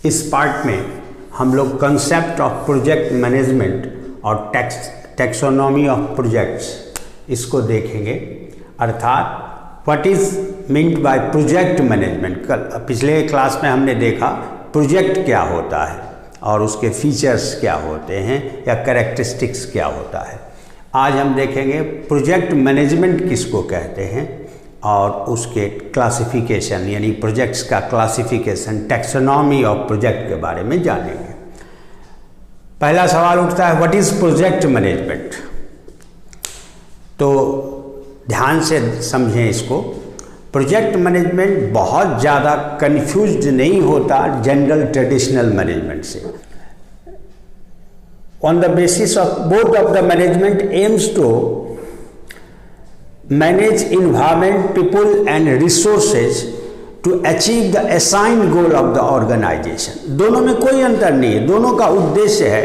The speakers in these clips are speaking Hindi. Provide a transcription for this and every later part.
इस पार्ट में हम लोग कंसेप्ट ऑफ प्रोजेक्ट मैनेजमेंट और टैक्सोनॉमी ऑफ प्रोजेक्ट्स इसको देखेंगे, अर्थात what is meant by project management. पिछले क्लास में हमने देखा प्रोजेक्ट क्या होता है और उसके फीचर्स क्या होते हैं या कैरेक्टरिस्टिक्स क्या होता है। आज हम देखेंगे प्रोजेक्ट मैनेजमेंट किसको कहते हैं और उसके क्लासिफिकेशन यानी प्रोजेक्ट्स का क्लासिफिकेशन, टैक्सोनॉमी ऑफ प्रोजेक्ट के बारे में जानेंगे। पहला सवाल उठता है व्हाट इज प्रोजेक्ट मैनेजमेंट। तो ध्यान से समझें इसको। प्रोजेक्ट मैनेजमेंट बहुत ज़्यादा कंफ्यूज्ड नहीं होता जनरल ट्रेडिशनल मैनेजमेंट से। On the basis of both of the management aims to manage environment, people and resources to achieve the assigned goal of the organization. दोनों में कोई अंतर नहीं है, दोनों का उद्देश्य है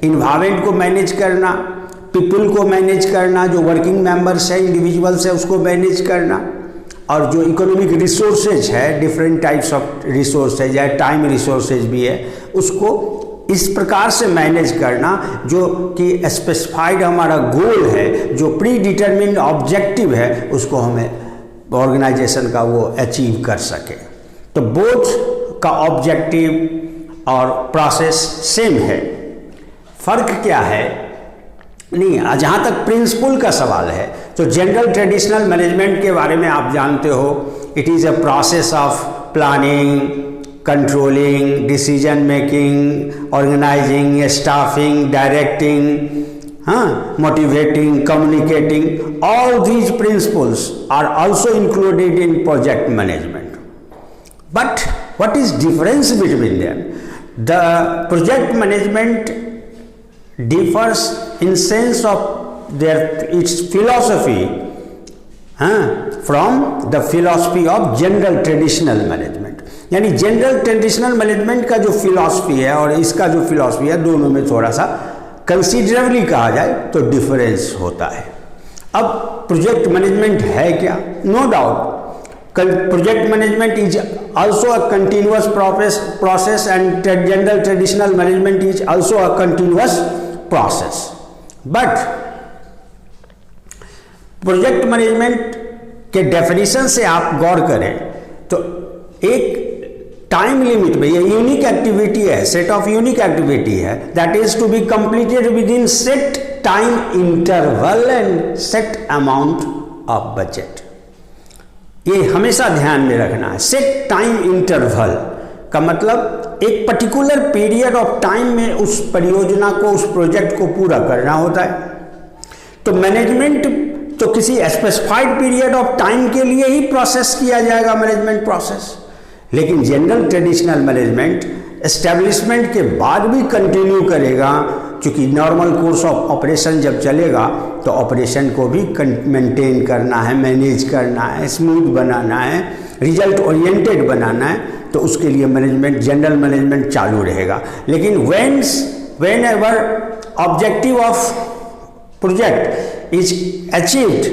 इन्वायरमेंट को मैनेज करना, पीपल को मैनेज करना, जो वर्किंग मेंबर्स है, इंडिविजुअल्स है, उसको मैनेज करना, और जो इकोनॉमिक रिसोर्सेज है, डिफरेंट टाइप्स ऑफ रिसोर्सेज है, टाइम रिसोर्सेज भी है, उसको इस प्रकार से मैनेज करना जो कि स्पेसिफाइड हमारा गोल है, जो प्री डिटरमिन्ड ऑब्जेक्टिव है, उसको हमें ऑर्गेनाइजेशन का वो अचीव कर सके। तो बोथ का ऑब्जेक्टिव और प्रोसेस सेम है। फर्क क्या है? नहीं, जहाँ तक प्रिंसिपल का सवाल है तो जनरल ट्रेडिशनल मैनेजमेंट के बारे में आप जानते हो, it is a process of planning, controlling, decision making, organizing, staffing, directing, motivating, communicating. All these principles are also included in project management. But what is difference between them? The project management differs in sense of its philosophy from the philosophy of general traditional management। यानी जनरल ट्रेडिशनल मैनेजमेंट का जो फिलॉसफी है और इसका जो फिलॉसफी है, दोनों में थोड़ा सा कंसिडरेबली कहा जाए तो डिफरेंस होता है। अब प्रोजेक्ट मैनेजमेंट है क्या? No doubt project management is also a continuous process and general traditional management is also a continuous process। but project management के डेफिनेशन से आप गौर करें तो एक टाइम लिमिट में ये यूनिक एक्टिविटी है, सेट ऑफ यूनिक एक्टिविटी है, that is to be completed within set time interval and set amount of budget. ये हमेशा ध्यान में रखना है। सेट टाइम इंटरवल का मतलब एक पर्टिकुलर पीरियड ऑफ टाइम में उस परियोजना को, उस प्रोजेक्ट को पूरा करना होता है। तो मैनेजमेंट तो किसी स्पेसिफाइड पीरियड ऑफ टाइम के लिए ही प्रोसेस किया जाएगा, मैनेजमेंट प्रोसेस। लेकिन जनरल ट्रेडिशनल मैनेजमेंट एस्टेब्लिशमेंट के बाद भी कंटिन्यू करेगा, क्योंकि नॉर्मल कोर्स ऑफ ऑपरेशन जब चलेगा तो ऑपरेशन को भी मेंटेन करना है, मैनेज करना है, स्मूथ बनाना है, रिजल्ट ओरिएंटेड बनाना है। तो उसके लिए मैनेजमेंट, जनरल मैनेजमेंट चालू रहेगा। लेकिन whenever objective of project is achieved,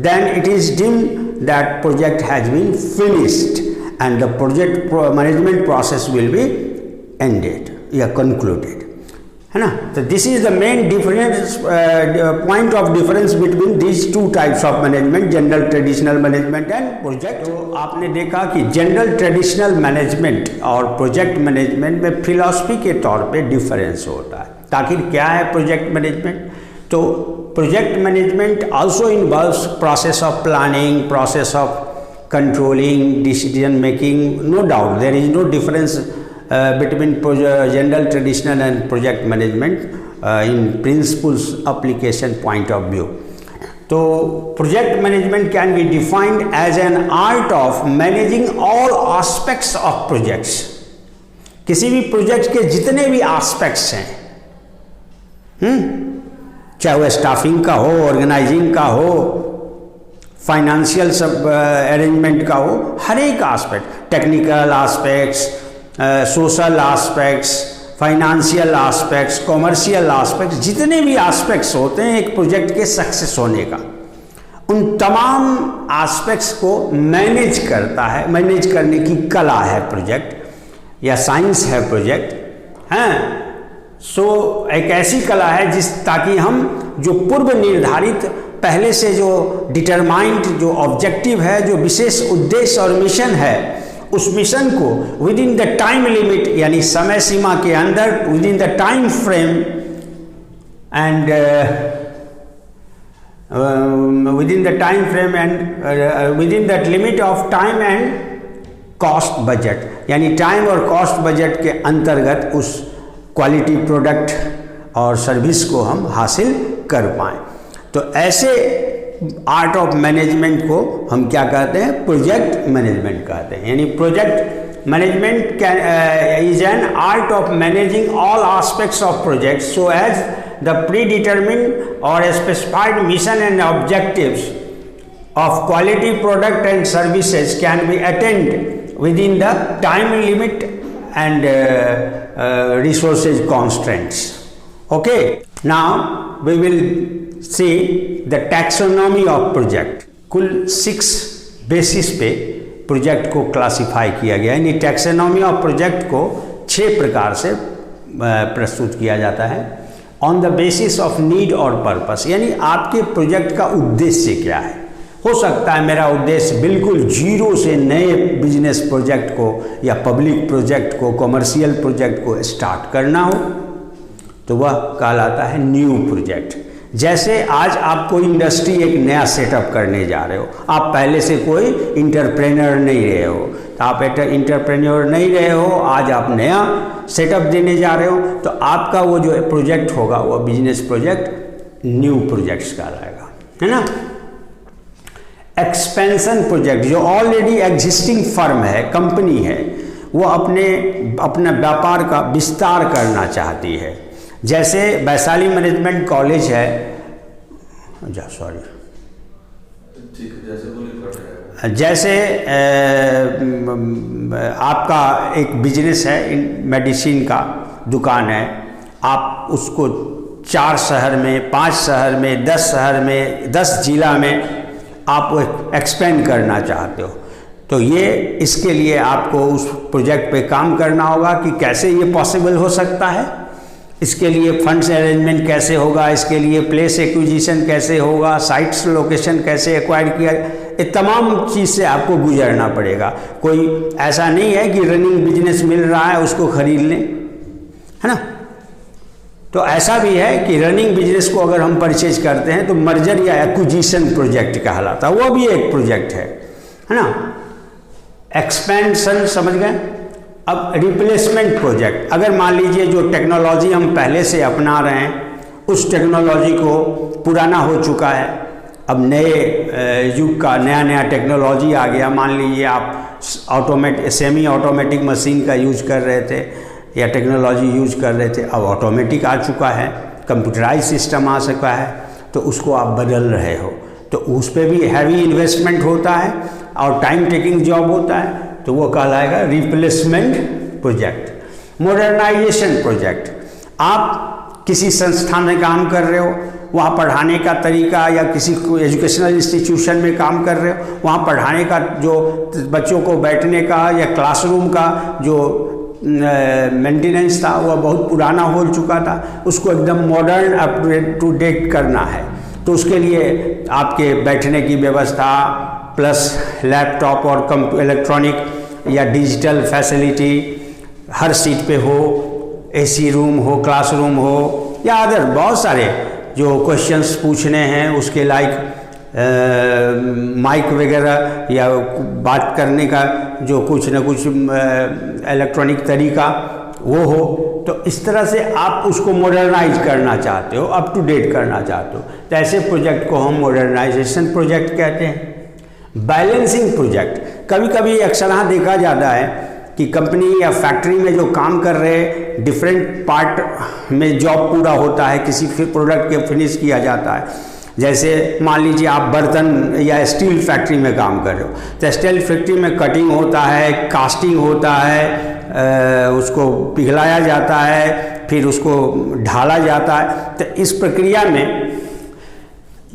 then it is deemed that project has been finished and the project management process will be ended या कंक्लूडेड, है ना। तो this is the main difference, point of difference between these two types of management, general traditional management and project. तो आपने देखा कि जनरल ट्रेडिशनल मैनेजमेंट और प्रोजेक्ट मैनेजमेंट में फिलॉसफी के तौर पे डिफरेंस होता है। आखिर क्या है प्रोजेक्ट मैनेजमेंट? तो project management also involves process of planning, process of controlling, decision making. No doubt there is no difference between general traditional and project management in principles application point of view। तो project management can be defined as an art of managing all aspects of projects। किसी भी प्रोजेक्ट के जितने भी एस्पेक्ट्स हैं, चाहे वो स्टाफिंग का हो, ऑर्गेनाइजिंग का हो, फाइनेंशियल सब अरेंजमेंट का हो, हर एक aspect, technical aspects, social aspects, financial aspects, commercial aspects, जितने भी एस्पेक्ट्स होते हैं एक प्रोजेक्ट के सक्सेस होने का, उन तमाम एस्पेक्ट्स को मैनेज करता है। मैनेज करने की कला है प्रोजेक्ट। या साइंस है प्रोजेक्ट, हैं। सो एक ऐसी कला है ताकि हम जो पूर्व निर्धारित पहले से जो डिटरमाइंड जो ऑब्जेक्टिव है, जो विशेष उद्देश्य और मिशन है, उस मिशन को with in the time limit यानी समय सीमा के अंदर, with in the time frame and within the time frame and within that limit of time and cost budget, यानी टाइम और कॉस्ट बजट के अंतर्गत उस क्वालिटी प्रोडक्ट और सर्विस को हम हासिल कर पाएँ। तो ऐसे आर्ट ऑफ मैनेजमेंट को हम क्या कहते हैं? प्रोजेक्ट मैनेजमेंट कहते हैं। यानी project management is an art of managing all aspects of project so as the predetermined or specified mission and objectives of quality product and services can be attained within the time limit and resources constraints. Okay, now we will see the taxonomy of project. कुल 6 बेसिस पे प्रोजेक्ट को क्लासिफाई किया गया है। यानी टैक्सोनॉमी ऑफ प्रोजेक्ट को 6 प्रकार से प्रस्तुत किया जाता है। On the basis of need और पर्पस, यानी आपके प्रोजेक्ट का उद्देश्य क्या है। हो सकता है मेरा उद्देश्य बिल्कुल जीरो से नए बिजनेस प्रोजेक्ट को या पब्लिक प्रोजेक्ट को, कमर्शियल प्रोजेक्ट को स्टार्ट करना हो, तो वह कहलाता है न्यू प्रोजेक्ट। जैसे आज आप कोई इंडस्ट्री एक नया सेटअप करने जा रहे हो, आप पहले से कोई इंटरप्रेन्योर नहीं रहे हो, तो आप इंटरप्रेन्योर नहीं रहे हो, आज आप नया सेटअप देने जा रहे हो, तो आपका वो जो प्रोजेक्ट होगा वो बिजनेस प्रोजेक्ट न्यू प्रोजेक्ट्स कहलाएगा, है ना। एक्सपेंशन प्रोजेक्ट, जो ऑलरेडी एग्जिस्टिंग फर्म है, कंपनी है, वो अपना व्यापार का विस्तार करना चाहती है। जैसे वैशाली मैनेजमेंट कॉलेज है, जैसे आपका एक बिजनेस है, मेडिसिन का दुकान है, आप उसको 4 शहर में, 5 शहर में, 10 शहर में, 10 जिला में आप एक्सपेंड करना चाहते हो, तो ये इसके लिए आपको उस प्रोजेक्ट पे काम करना होगा कि कैसे ये पॉसिबल हो सकता है, इसके लिए फंड्स अरेंजमेंट कैसे होगा, इसके लिए प्लेस एक्विजिशन कैसे होगा, साइट्स लोकेशन कैसे एक्वायर किया, ये तमाम चीज़ से आपको गुजरना पड़ेगा। कोई ऐसा नहीं है कि रनिंग बिजनेस मिल रहा है उसको खरीद लें, है ना। तो ऐसा भी है कि रनिंग बिजनेस को अगर हम परचेज करते हैं तो मर्जर या एक्विजिशन प्रोजेक्ट कहलाता है, वो भी एक प्रोजेक्ट है ना। एक्सपेंशन समझ गए। अब रिप्लेसमेंट प्रोजेक्ट, अगर मान लीजिए जो टेक्नोलॉजी हम पहले से अपना रहे हैं उस टेक्नोलॉजी को पुराना हो चुका है, अब नए युग का नया टेक्नोलॉजी आ गया। मान लीजिए आप सेमी ऑटोमेटिक मशीन का यूज कर रहे थे या टेक्नोलॉजी यूज कर रहे थे, अब ऑटोमेटिक आ चुका है, कंप्यूटराइज सिस्टम आ चुका है, तो उसको आप बदल रहे हो, तो उस पर भी हैवी इन्वेस्टमेंट होता है और टाइम टेकिंग जॉब होता है, तो वो कहलाएगा रिप्लेसमेंट प्रोजेक्ट। मॉडर्नाइजेशन प्रोजेक्ट, आप किसी संस्थान में काम कर रहे हो, वहाँ पढ़ाने का तरीका, या किसी एजुकेशनल इंस्टीट्यूशन में काम कर रहे हो, वहाँ पढ़ाने का जो बच्चों को बैठने का या क्लासरूम का जो मेंटेनेंस था वह बहुत पुराना हो चुका था, उसको एकदम मॉडर्न अप टू डेट करना है। तो उसके लिए आपके बैठने की व्यवस्था प्लस लैपटॉप और इलेक्ट्रॉनिक या डिजिटल फैसिलिटी हर सीट पे हो, एसी रूम हो, क्लासरूम हो, या अदर बहुत सारे जो क्वेश्चंस पूछने हैं उसके लाइक माइक वगैरह या बात करने का जो कुछ न कुछ इलेक्ट्रॉनिक तरीका वो हो, तो इस तरह से आप उसको मॉडर्नाइज करना चाहते हो, अप टू डेट करना चाहते हो, तो ऐसे प्रोजेक्ट को हम मॉडर्नाइजेशन प्रोजेक्ट कहते हैं। बैलेंसिंग प्रोजेक्ट, कभी कभी अक्सर यहाँ देखा जाता है कि कंपनी या फैक्ट्री में जो काम कर रहे डिफरेंट पार्ट में जॉब पूरा होता है, किसी प्रोडक्ट के फिनिश किया जाता है। जैसे मान लीजिए आप बर्तन या स्टील फैक्ट्री में काम कर रहे हो, तो स्टील फैक्ट्री में कटिंग होता है, कास्टिंग होता है, उसको पिघलाया जाता है, फिर उसको ढाला जाता है। तो इस प्रक्रिया में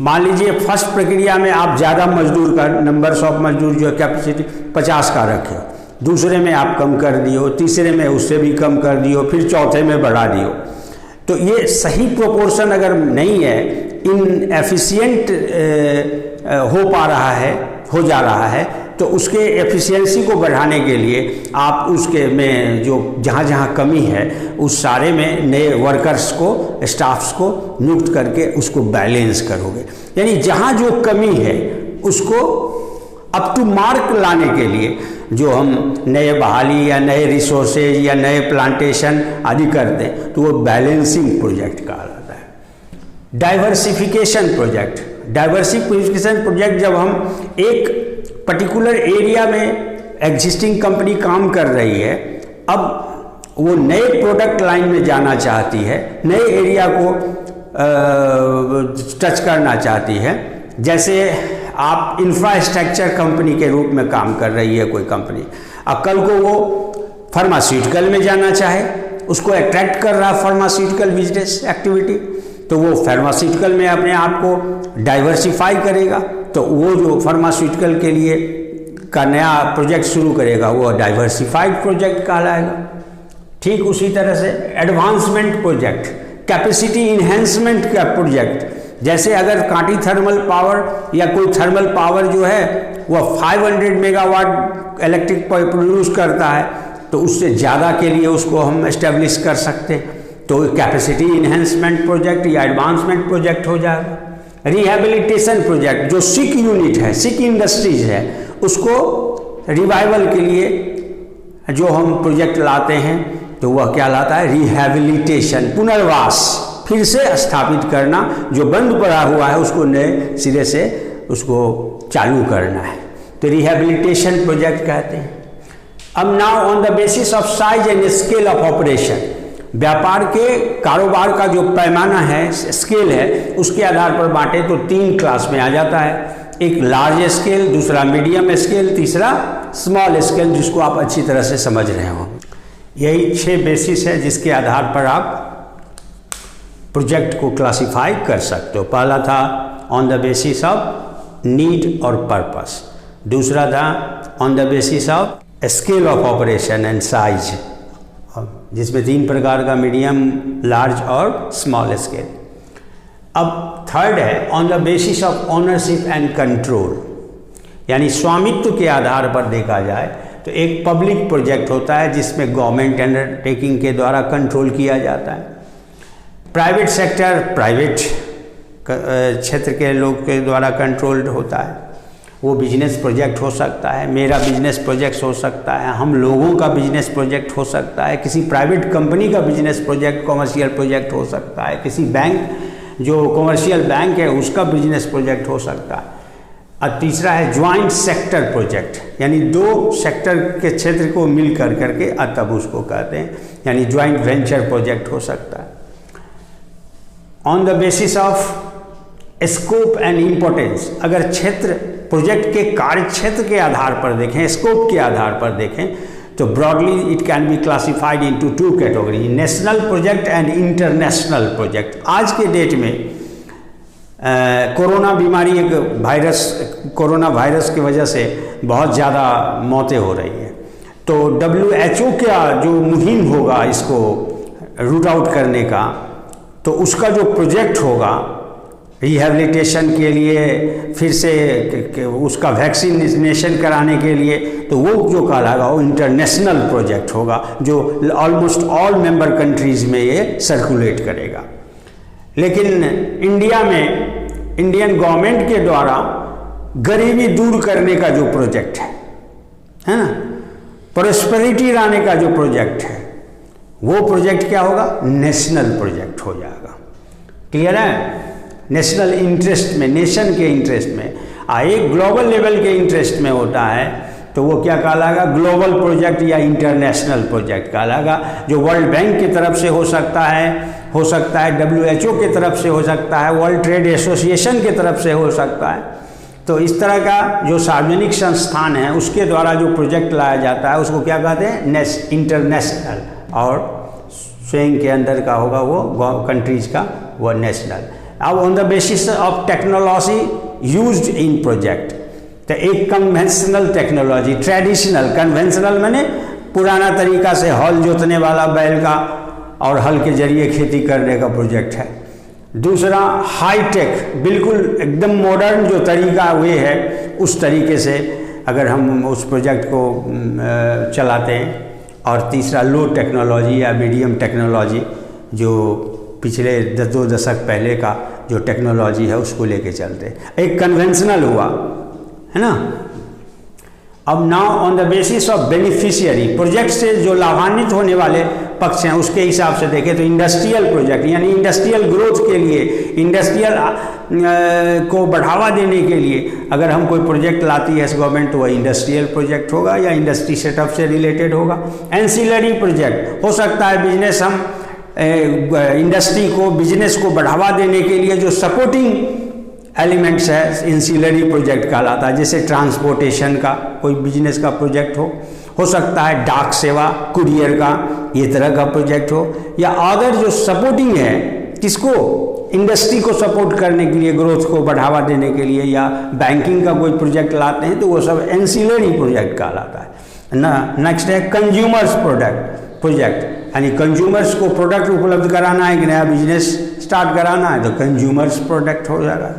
मान लीजिए फर्स्ट प्रक्रिया में आप ज़्यादा मजदूर का नंबर्स ऑफ मजदूर जो कैपेसिटी 50 का रखे हो, दूसरे में आप कम कर दियो, तीसरे में उससे भी कम कर दियो, फिर चौथे में बढ़ा दियो। तो ये सही प्रोपोर्शन अगर नहीं है, इनएफिशिएंट हो जा रहा है, तो उसके एफिशिएंसी को बढ़ाने के लिए आप उसके में जो जहाँ जहाँ कमी है उस सारे में नए वर्कर्स को, स्टाफ्स को नियुक्त करके उसको बैलेंस करोगे। यानी जहाँ जो कमी है उसको अप टू मार्क लाने के लिए जो हम नए बहाली या नए रिसोर्सेज या नए प्लांटेशन आदि करते हैं, तो वो बैलेंसिंग प्रोजेक्ट कहलाता है। डाइवर्सिफिकेशन प्रोजेक्ट जब हम एक पर्टिकुलर एरिया में एग्जिस्टिंग कंपनी काम कर रही है, अब वो नए प्रोडक्ट लाइन में जाना चाहती है, नए एरिया को टच करना चाहती है। जैसे आप इंफ्रास्ट्रक्चर कंपनी के रूप में काम कर रही है कोई कंपनी, अब कल को वो फार्मास्यूटिकल में जाना चाहे, उसको अट्रैक्ट कर रहा फार्मास्यूटिकल बिजनेस एक्टिविटी, तो वो फार्मास्यूटिकल में अपने आप को डाइवर्सिफाई करेगा, तो वो जो फार्मास्यूटिकल के लिए का नया प्रोजेक्ट शुरू करेगा वो डाइवर्सिफाइड प्रोजेक्ट कहलाएगा। ठीक उसी तरह से एडवांसमेंट प्रोजेक्ट, कैपेसिटी इन्हेंसमेंट का प्रोजेक्ट, जैसे अगर कांटी थर्मल पावर या कोई थर्मल पावर जो है वह 500 मेगावाट इलेक्ट्रिक प्रोड्यूस करता है, तो उससे ज़्यादा के लिए उसको हम एस्टेब्लिश कर सकते हैं, तो कैपेसिटी इन्हेंसमेंट प्रोजेक्ट या एडवांसमेंट प्रोजेक्ट हो जाएगा। रिहैबिलिटेशन प्रोजेक्ट, जो सिक यूनिट है, सिक इंडस्ट्रीज है, उसको रिवाइवल के लिए जो हम प्रोजेक्ट लाते हैं तो वह क्या लाता है, रिहैबिलिटेशन, पुनर्वास, फिर से स्थापित करना, जो बंद पड़ा हुआ है उसको नए सिरे से उसको चालू करना है, तो रिहैबिलिटेशन प्रोजेक्ट कहते हैं। अब now on the basis of size and scale of operation, व्यापार के कारोबार का जो पैमाना है, स्केल है, उसके आधार पर बांटे तो 3 क्लास में आ जाता है। एक लार्ज स्केल, दूसरा मीडियम स्केल, तीसरा स्मॉल स्केल, जिसको आप अच्छी तरह से समझ रहे हो। यही 6 बेसिस है जिसके आधार पर आप प्रोजेक्ट को क्लासिफाई कर सकते हो। पहला था on the basis of need और पर्पस, दूसरा था on the basis of scale of operation and size, जिसमें 3 प्रकार का, मीडियम, लार्ज और स्मॉल स्केल। अब थर्ड है on the basis of ownership and control, यानी स्वामित्व के आधार पर देखा जाए तो एक पब्लिक प्रोजेक्ट होता है जिसमें गवर्नमेंट अंडरटेकिंग के द्वारा कंट्रोल किया जाता है। प्राइवेट सेक्टर, प्राइवेट क्षेत्र के लोग के द्वारा कंट्रोल्ड होता है, वो बिजनेस प्रोजेक्ट हो सकता है, मेरा बिजनेस प्रोजेक्ट हो सकता है, हम लोगों का बिजनेस प्रोजेक्ट हो सकता है, किसी प्राइवेट कंपनी का बिजनेस प्रोजेक्ट, कॉमर्शियल प्रोजेक्ट हो सकता है, किसी बैंक जो कॉमर्शियल बैंक है उसका बिजनेस प्रोजेक्ट हो सकता है। और तीसरा है ज्वाइंट सेक्टर प्रोजेक्ट, यानी 2 सेक्टर के क्षेत्र को मिल कर करके तब उसको कहते हैं, यानी ज्वाइंट वेंचर प्रोजेक्ट हो सकता है। On the basis of scope and importance, अगर क्षेत्र प्रोजेक्ट के कार्य क्षेत्र के आधार पर देखें, स्कोप के आधार पर देखें, तो broadly it can be classified into 2 category, national project and international project. आज के डेट में कोरोना बीमारी, एक वायरस, कोरोना वायरस की वजह से बहुत ज़्यादा मौतें हो रही हैं, तो WHO का जो मुहिम होगा इसको रूट आउट करने का, तो उसका जो प्रोजेक्ट होगा रिहैबिलिटेशन के लिए, फिर से उसका वैक्सीनेशन कराने के लिए, तो वो जो कहलाएगा वो इंटरनेशनल प्रोजेक्ट होगा, जो ऑलमोस्ट ऑल मेंबर कंट्रीज़ में ये सर्कुलेट करेगा। लेकिन इंडिया में इंडियन गवर्नमेंट के द्वारा गरीबी दूर करने का जो प्रोजेक्ट है ना, प्रॉस्पेरिटी लाने का जो प्रोजेक्ट है, वो प्रोजेक्ट क्या होगा, नेशनल प्रोजेक्ट हो जाएगा। क्लियर है? नेशनल इंटरेस्ट में, नेशन के इंटरेस्ट में, एक ग्लोबल लेवल के इंटरेस्ट में होता है, तो वो क्या कहलाएगा, ग्लोबल प्रोजेक्ट या इंटरनेशनल प्रोजेक्ट कहलाएगा, जो वर्ल्ड बैंक की तरफ से हो सकता है WHO की तरफ से हो सकता है, वर्ल्ड ट्रेड एसोसिएशन की तरफ से हो सकता है। तो इस तरह का जो सार्वजनिक संस्थान है उसके द्वारा जो प्रोजेक्ट लाया जाता है उसको क्या कहते हैं, इंटरनेशनल, और स्वयं के अंदर का होगा वो कंट्रीज का वो नेशनल। अब on the basis of technology used in project, तो एक कन्वेंशनल टेक्नोलॉजी, ट्रेडिशनल, कन्वेंशनल माने पुराना तरीका से हल जोतने वाला बैल का और हल के जरिए खेती करने का प्रोजेक्ट है। दूसरा हाईटेक, बिल्कुल एकदम मॉडर्न जो तरीका वे है उस तरीके से अगर हम उस प्रोजेक्ट को चलाते हैं। और तीसरा लो टेक्नोलॉजी या मीडियम टेक्नोलॉजी, जो पिछले 2 दशक पहले का जो टेक्नोलॉजी है उसको लेके चलते हैं। एक कन्वेंशनल हुआ, है ना। अब now on the basis of beneficiary, project से जो लाभान्वित होने वाले पक्ष हैं उसके हिसाब से देखें तो इंडस्ट्रियल प्रोजेक्ट यानी इंडस्ट्रियल ग्रोथ के लिए, इंडस्ट्रियल को बढ़ावा देने के लिए अगर हम कोई प्रोजेक्ट लाती है गवर्नमेंट तो वह इंडस्ट्रियल प्रोजेक्ट होगा या इंडस्ट्री सेटअप से रिलेटेड होगा। एंसिलरी प्रोजेक्ट हो सकता है बिजनेस, हम इंडस्ट्री को, बिजनेस को बढ़ावा देने के लिए जो सपोर्टिंग एलिमेंट्स है इंसिलरी प्रोजेक्ट कहलाता है। जैसे ट्रांसपोर्टेशन का कोई बिजनेस का प्रोजेक्ट हो सकता है डाक सेवा, कुरियर का, ये तरह का प्रोजेक्ट हो, या अदर जो सपोर्टिंग है किसको, इंडस्ट्री को सपोर्ट करने के लिए, ग्रोथ को बढ़ावा देने के लिए, या बैंकिंग का कोई प्रोजेक्ट लाते हैं तो वो सब एंसिलरी प्रोजेक्ट कहलाता है ना। नेक्स्ट है कंज्यूमर्स प्रोजेक्ट, यानी कंज्यूमर्स को प्रोडक्ट उपलब्ध कराना है, कि नया बिजनेस स्टार्ट कराना है तो कंज्यूमर्स प्रोडक्ट हो जाएगा।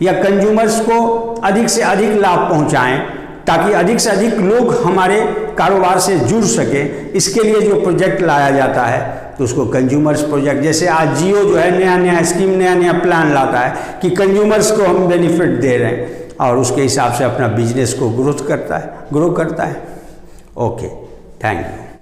या कंज्यूमर्स को अधिक से अधिक लाभ पहुंचाएं ताकि अधिक से अधिक लोग हमारे कारोबार से जुड़ सके, इसके लिए जो प्रोजेक्ट लाया जाता है तो उसको कंज्यूमर्स प्रोजेक्ट। जैसे आज जियो जो है नया नया स्कीम, नया नया प्लान लाता है कि कंज्यूमर्स को हम बेनिफिट दे रहे हैं और उसके हिसाब से अपना बिजनेस को ग्रो करता है। Okay, thank you.